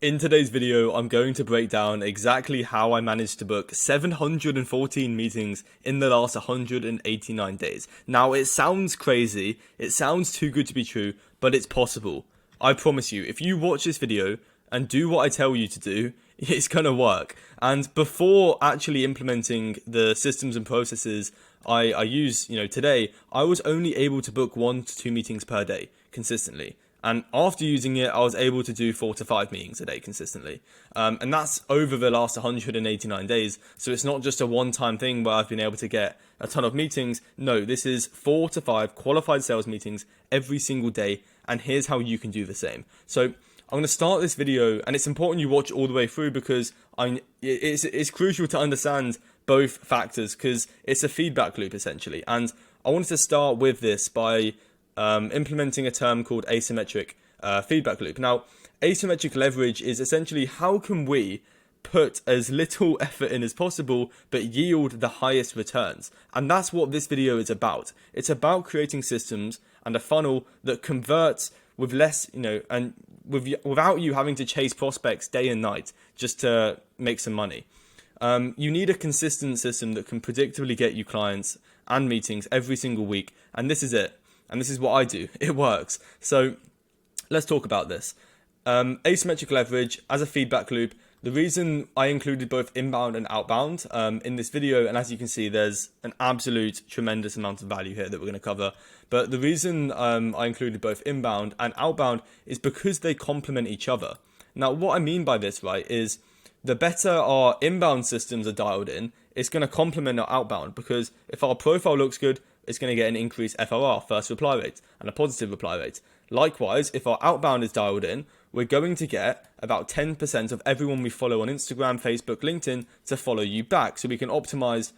In today's video, I'm going to break down exactly how I managed to book 714 meetings in the last 189 days. Now, it sounds crazy, it sounds too good to be true, but it's possible. I promise you, if you watch this video and do what I tell you to do, it's gonna work. And before actually implementing the systems and processes I use, today, I was only able to book 1 to 2 meetings per day consistently. And after using it, I was able to do 4 to 5 meetings a day consistently. And that's over the last 189 days. So it's not just a one-time thing where I've been able to get a ton of meetings. No, this is 4 to 5 qualified sales meetings every single day. And here's how you can do the same. So I'm going to start this video, and it's important you watch all the way through because it's crucial to understand both factors because it's a feedback loop essentially. And I wanted to start with this by implementing a term called asymmetric feedback loop. Now, asymmetric leverage is essentially how can we put as little effort in as possible but yield the highest returns. And that's what this video is about. It's about creating systems and a funnel that converts with less, and without you having to chase prospects day and night just to make some money. You need a consistent system that can predictably get you clients and meetings every single week. And this is it. And this is what I do. It works. So let's talk about this. Asymmetric leverage as a feedback loop. The reason I included both inbound and outbound in this video, and as you can see, there's an absolute tremendous amount of value here that we're going to cover. But the reason I included both inbound and outbound is because they complement each other. Now, what I mean by this, right, is the better our inbound systems are dialed in, it's going to complement our outbound because if our profile looks good, it's going to get an increased FRR, first reply rate, and a positive reply rate. Likewise, if our outbound is dialed in, we're going to get about 10% of everyone we follow on Instagram, Facebook, LinkedIn to follow you back. So we can optimize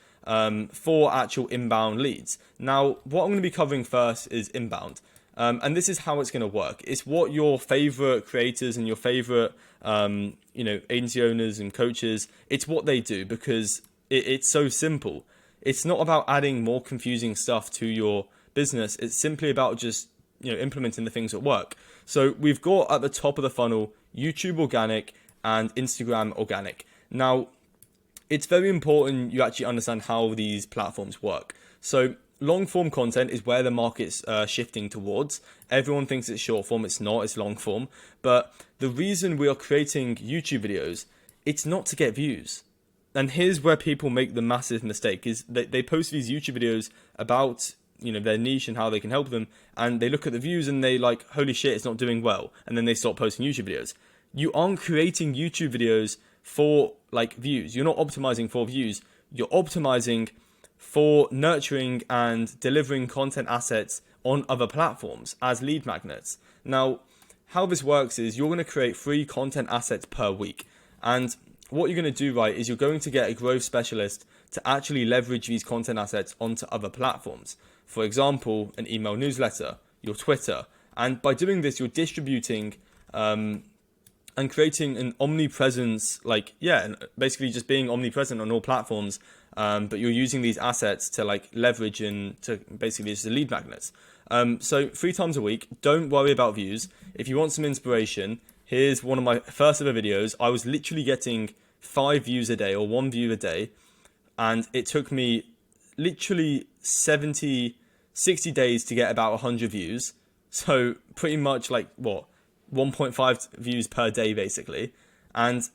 for actual inbound leads. Now, what I'm going to be covering first is inbound. And this is how it's going to work. It's what your favorite creators and your favorite, agency owners and coaches, it's what they do because it's so simple. It's not about adding more confusing stuff to your business. It's simply about just, implementing the things that work. So we've got at the top of the funnel, YouTube organic and Instagram organic. Now, it's very important you actually understand how these platforms work. So long form content is where the market's shifting towards. Everyone thinks it's short form. It's not, it's long form. But the reason we are creating YouTube videos, it's not to get views. And here's where people make the massive mistake is they post these YouTube videos about, their niche and how they can help them. And they look at the views and they like, holy shit, it's not doing well. And then they stop posting YouTube videos. You aren't creating YouTube videos for views. You're not optimizing for views. You're optimizing for nurturing and delivering content assets on other platforms as lead magnets. Now, how this works is you're going to create 3 content assets per week. And what you're going to do, right, is you're going to get a growth specialist to actually leverage these content assets onto other platforms. For example, an email newsletter, your Twitter. And by doing this, you're distributing and creating an omnipresence, basically just being omnipresent on all platforms. But you're using these assets to leverage and to basically just lead magnets. So 3 times a week, don't worry about views. If you want some inspiration, here's one of my first ever videos. I was literally getting 5 views a day or 1 view a day. And it took me literally 60 days to get about 100 views. So pretty much 1.5 views per day basically. And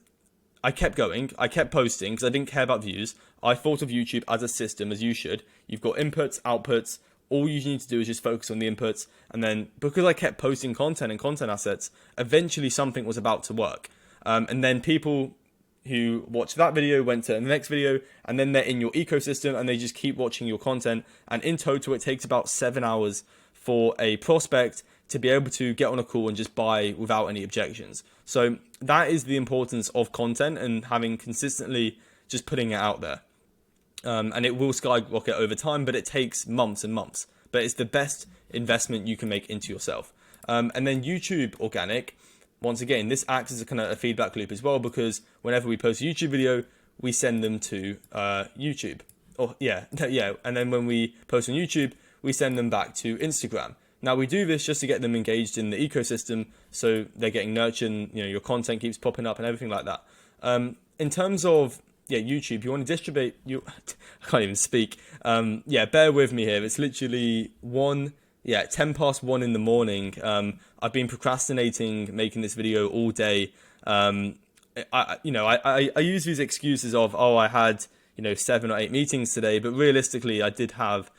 I kept going. I kept posting because I didn't care about views. I thought of YouTube as a system, as you should. You've got inputs, outputs. All you need to do is just focus on the inputs. And then because I kept posting content and content assets, eventually something was about to work. And then people who watched that video went to the next video, and then they're in your ecosystem and they just keep watching your content. And in total, it takes about 7 hours for a prospect to be able to get on a call and just buy without any objections. So that is the importance of content and having consistently just putting it out there. And it will skyrocket over time, but it takes months and months. But it's the best investment you can make into yourself. And then YouTube organic, once again, this acts as a kind of a feedback loop as well, because whenever we post a YouTube video, we send them to YouTube. And then when we post on YouTube, we send them back to Instagram. Now we do this just to get them engaged in the ecosystem, so they're getting nurtured, and, your content keeps popping up and everything like that. In terms of YouTube, you want to distribute I can't even speak. Bear with me here. It's literally 10 past 1 in the morning. I've been procrastinating making this video all day. I use these excuses of, I had 7 or 8 meetings today, but realistically I did have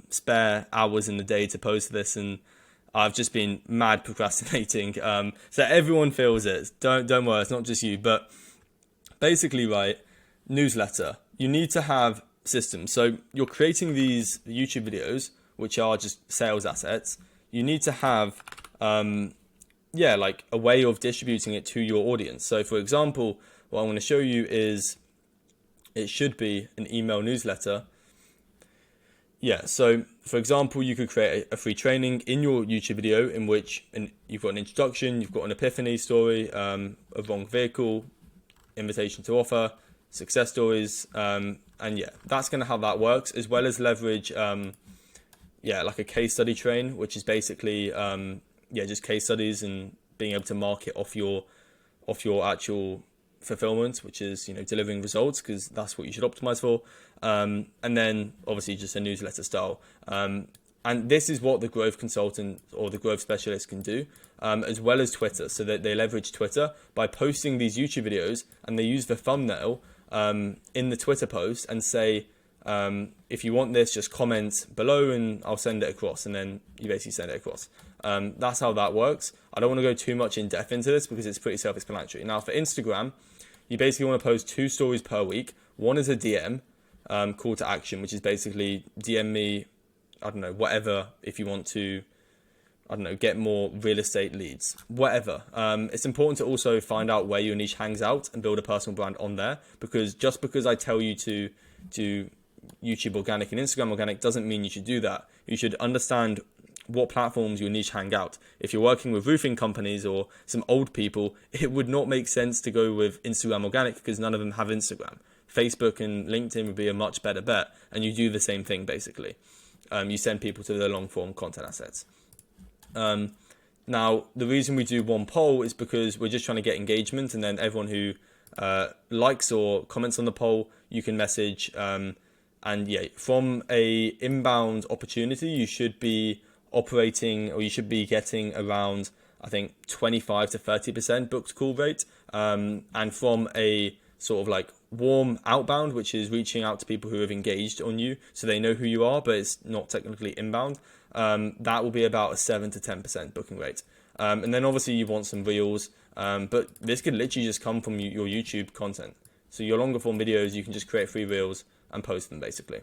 spare hours in the day to post this, and I've just been mad procrastinating. So everyone feels it. Don't worry, it's not just you. But basically, right, newsletter. You need to have systems. So you're creating these YouTube videos, which are just sales assets. You need to have like a way of distributing it to your audience. So for example, what I'm going to show you is, it should be an email newsletter. So for example, you could create a free training in your YouTube video in which you've got an introduction, you've got an epiphany story, a wrong vehicle, invitation to offer, success stories, and that's kind of how that works, as well as leverage like a case study train, which is basically just case studies and being able to market off your actual fulfillment, which is delivering results, because that's what you should optimize for, and then obviously just a newsletter style, and this is what the growth consultant or the growth specialist can do, as well as Twitter. So that they leverage Twitter by posting these YouTube videos, and they use the thumbnail in the Twitter post and say, if you want this, just comment below and I'll send it across, and then you basically send it across. That's how that works. I don't want to go too much in depth into this because it's pretty self-explanatory. Now for Instagram, you basically want to post 2 stories per week. One is a DM, call to action, which is basically DM me, I don't know, whatever, if you want to, I don't know, get more real estate leads, whatever. It's important to also find out where your niche hangs out and build a personal brand on there, because just because I tell you to do YouTube organic and Instagram organic doesn't mean you should do that. You should understand what platforms your niche hang out. If you're working with roofing companies or some old people, it would not make sense to go with Instagram organic because none of them have Instagram. Facebook and LinkedIn would be a much better bet, and you do the same thing basically. You send people to the long form content assets. Now, the reason we do one poll is because we're just trying to get engagement, and then everyone who likes or comments on the poll, you can message. From a inbound opportunity, you should be operating, or you should be getting around, I think, 25 to 30% booked call rate. And from a sort of like warm outbound, which is reaching out to people who have engaged on you, so they know who you are, but it's not technically inbound, that will be about a 7 to 10% booking rate. And then obviously you want some reels, but this could literally just come from your YouTube content. So your longer form videos, you can just create free reels and post them basically.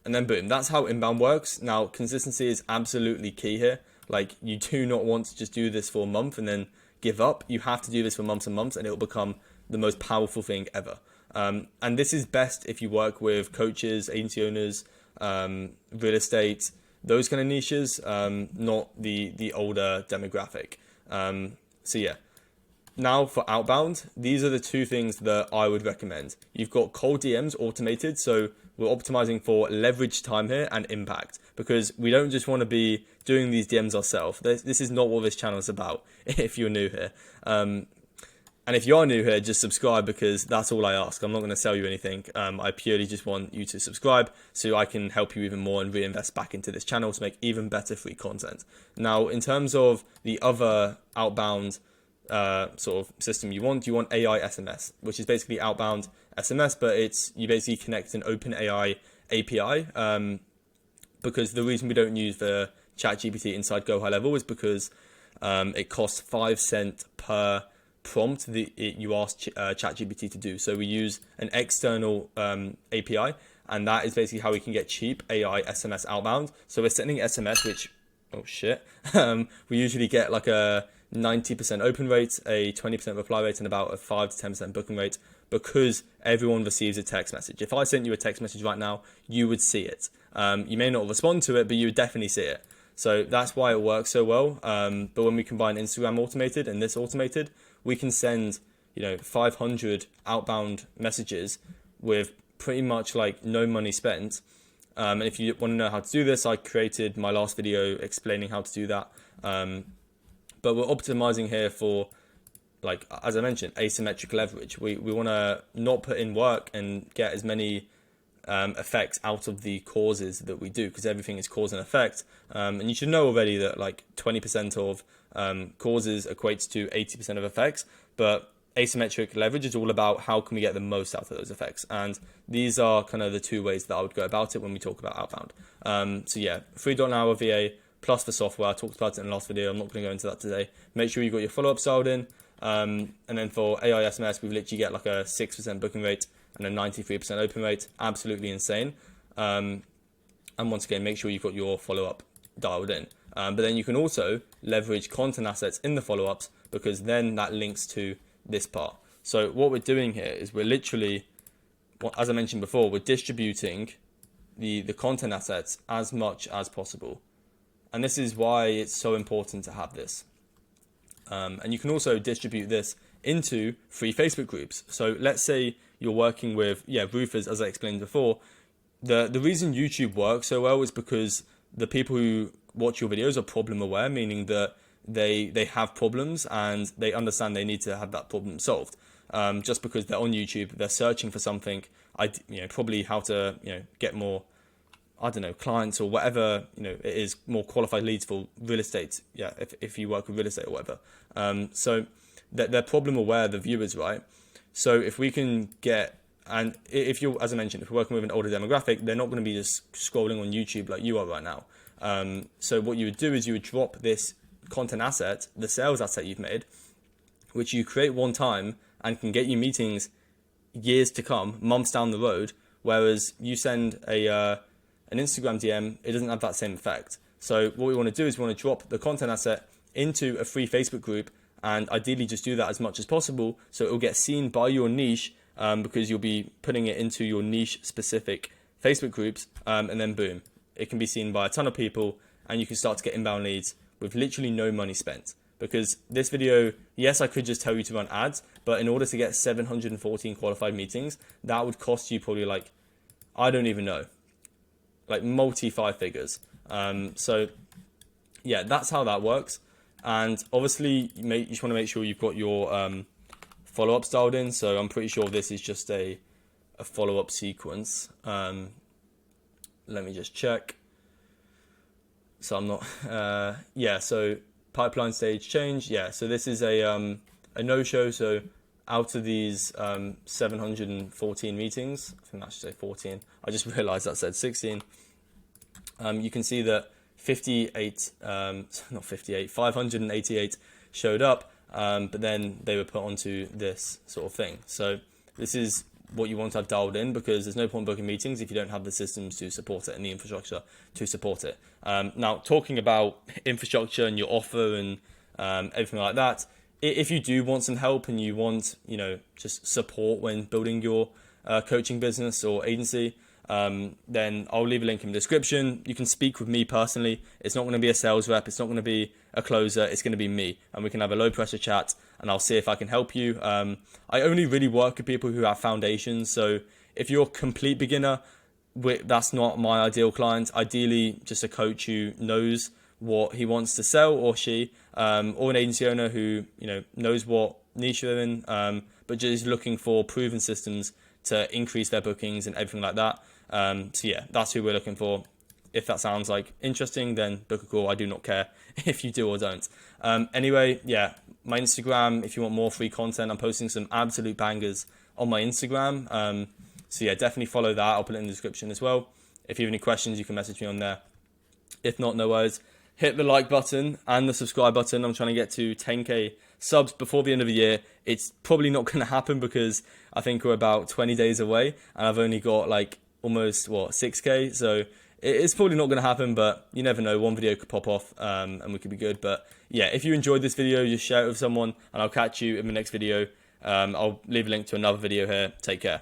And then boom, that's how inbound works. Now, consistency is absolutely key here. Like, you do not want to just do this for a month and then give up. You have to do this for months and months, and it will become the most powerful thing ever. And this is best if you work with coaches, agency owners, real estate, those kind of niches, not the older demographic. Now for outbound, these are the 2 things that I would recommend. You've got cold DMs automated, so we're optimizing for leverage time here and impact, because we don't just want to be doing these DMs ourselves. This is not what this channel is about, if you're new here. And if you are new here, just subscribe, because that's all I ask. I'm not going to sell you anything. I purely just want you to subscribe so I can help you even more and reinvest back into this channel to make even better free content. Now, in terms of the other outbound sort of system you want AI SMS, which is basically outbound SMS, but you basically connect an open AI API, because the reason we don't use the ChatGPT inside Go High Level is because it costs 5 cents per prompt you ask ChatGPT to do. So we use an external API, and that is basically how we can get cheap AI SMS outbound. So we're sending SMS, which, we usually get like a 90% open rate, a 20% reply rate, and about a 5 to 10% booking rate, because everyone receives a text message. If I sent you a text message right now, you would see it. You may not respond to it, but you would definitely see it. So that's why it works so well. But when we combine Instagram automated and this automated, we can send 500 outbound messages with pretty much like no money spent, And if you want to know how to do this, I created my last video explaining how to do that. But we're optimizing here for, like, as I mentioned, asymmetric leverage. We want to not put in work and get as many effects out of the causes that we do, because everything is cause and effect. And you should know already that like 20% of causes equates to 80% of effects, but asymmetric leverage is all about how can we get the most out of those effects. And these are kind of the two ways that I would go about it when we talk about outbound. So yeah, $3 an hour VA plus for software. I talked about it in the last video. I'm not going to go into that today. Make sure you got your follow-up dialed in. And then for AI SMS, we've literally get like a 6% booking rate and a 93% open rate. Absolutely insane. And once again, make sure you've got your follow-up dialed in. But then you can also leverage content assets in the follow-ups, because then that links to this part. So what we're doing here is we're literally, as I mentioned before, we're distributing the content assets as much as possible. And this is why it's so important to have this. And you can also distribute this into free Facebook groups. So let's say you're working with, roofers, as I explained before. The reason YouTube works so well is because the people who watch your videos are problem aware, meaning that they have problems and they understand they need to have that problem solved. Just because they're on YouTube, they're searching for something, probably how to, get more, clients or whatever, it is, more qualified leads for real estate. Yeah, if you work with real estate or whatever. So they're problem aware, the viewers, right? So if we can get, and if you're, as I mentioned, if you're working with an older demographic, they're not going to be just scrolling on YouTube like you are right now. So what you would do is you would drop this content asset, the sales asset you've made, which you create one time and can get you meetings years to come, months down the road. Whereas you send an Instagram DM, it doesn't have that same effect. So what we want to do is we want to drop the content asset into a free Facebook group, and ideally just do that as much as possible so it will get seen by your niche, because you'll be putting it into your niche specific Facebook groups, and then boom, it can be seen by a ton of people and you can start to get inbound leads with literally no money spent. Because this video, yes, I could just tell you to run ads, but in order to get 714 qualified meetings, that would cost you probably like, I don't even know, like multi 5 figures. So yeah, that's how that works. And obviously you just want to make sure you've got your follow-ups dialed in. So I'm pretty sure this is just a follow-up sequence. Let me just check. So I'm not, so pipeline stage change. Yeah, so this is a no-show. So out of these 714 meetings, I think that should say 14. I just realized that said 16. You can see that 588 showed up, but then they were put onto this sort of thing. So this is what you want to have dialed in, because there's no point booking meetings if you don't have the systems to support it and the infrastructure to support it. Now, talking about infrastructure and your offer and everything like that, if you do want some help and you want, just support when building your coaching business or agency, then I'll leave a link in the description. You can speak with me personally. It's not going to be a sales rep. It's not going to be a closer. It's going to be me, and we can have a low pressure chat and I'll see if I can help you. I only really work with people who have foundations. So if you're a complete beginner, that's not my ideal client. Ideally, just a coach who knows what he wants to sell, or she, or an agency owner who, knows what niche they're in, but just looking for proven systems to increase their bookings and everything like that. So yeah, that's who we're looking for. If that sounds like interesting, then book a call. I do not care if you do or don't. Anyway, yeah, my Instagram, if you want more free content, I'm posting some absolute bangers on my Instagram. So yeah, definitely follow that. I'll put it in the description as well. If you have any questions, you can message me on there. If not, no worries. Hit the like button and the subscribe button. I'm trying to get to 10k subs before the end of the year. It's probably not going to happen because I think we're about 20 days away and I've only got like almost 6k. So it's probably not going to happen, but you never know. One video could pop off and we could be good. But yeah, if you enjoyed this video, just share it with someone and I'll catch you in the next video. I'll leave a link to another video here. Take care.